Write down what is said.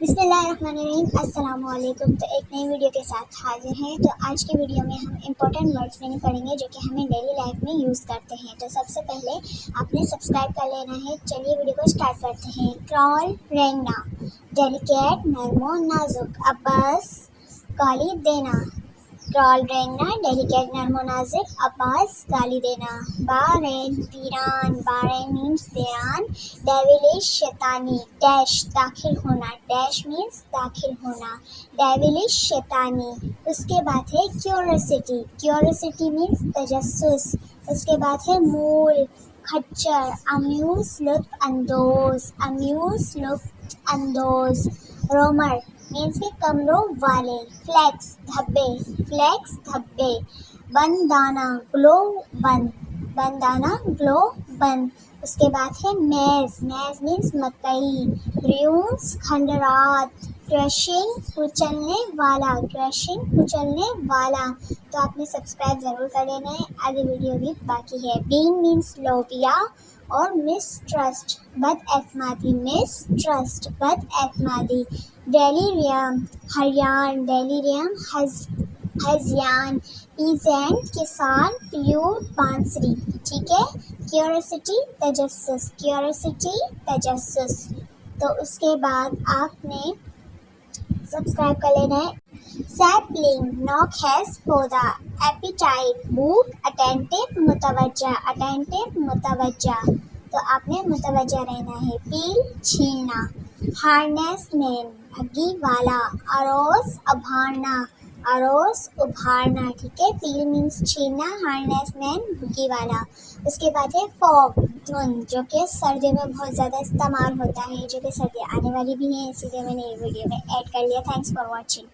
بسم اللہ الرحمن الرحیم، السلام علیکم۔ تو ایک نئی ویڈیو کے ساتھ حاضر ہیں۔ تو آج کی ویڈیو میں ہم امپورٹنٹ ورڈز میننگ پڑھیں گے جو کہ ہمیں ڈیلی لائف میں یوز کرتے ہیں۔ تو سب سے پہلے آپ نے سبسکرائب کر لینا ہے۔ چلیے ویڈیو کو اسٹارٹ کرتے ہیں۔ کرال رینگنا، ڈیلیکیٹ نرم و نازک، عباس گالی دینا۔ کرال رینگنا، ڈیلیکیٹ نرم و نازک، عباس گالی دینا۔ بارین دیران، بارین مینس دیران، ڈیویلش شیطانی، ڈیش داخل ہونا، ڈیش مینس داخل ہونا، ڈیویلش شیطانی۔ اس کے بعد ہے کیوریوسٹی، کیوریوسٹی مینس تجسس۔ اس کے بعد ہے مول، کھچر، امیوز لطف اندوز، امیوز لطف اندوز۔ رومر مینس کے کمروں والے، فلیکس دھبے، فلیکس دھبے۔ بندانہ گلو بند، بندانہ گلو بند۔ اس کے بعد ہے میز، میز مینس مکئی۔ ریونس کھنڈرات، کریشنگ کچلنے والا، کریشنگ کچلنے والا۔ تو آپ نے سبسکرائب ضرور کر لینا ہے، آگے ویڈیو بھی باقی ہے۔ بین مینس لوبیا اور مسٹرسٹ بد اعتمادی، مسٹرسٹ بد اعتمادی۔ Delirium ہریان، delirium ہذیان۔ پیزینٹ کسان، فلیوٹ بانسری، ٹھیک ہے۔ کیوریوسٹی تجسس، کیوریوسٹی تجسس۔ تو اس کے بعد آپ نے سبسکرائب کر لینا ہے۔ سیپلنگ نوک ہیز پودا، ایپیٹائٹ بھوک، اٹینٹو متوجہ، اٹینٹو متوجہ۔ تو آپ نے متوجہ رہنا ہے۔ پیل چھیلنا، ہارنیس مین بھگی والا، اروس ابھارنا، اروس ابھارنا، ٹھیک ہے۔ پیل مینس چھیلنا، ہارنیس مین بھگی والا۔ اس کے بعد ہے فوگ دھند، جو کہ سردیوں میں بہت زیادہ استعمال ہوتا ہے، جو کہ سردیاں آنے والی بھی ہیں، اسی لیے میں نے یہ ویڈیو میں ایڈ کر لیا۔ Thanks for watching.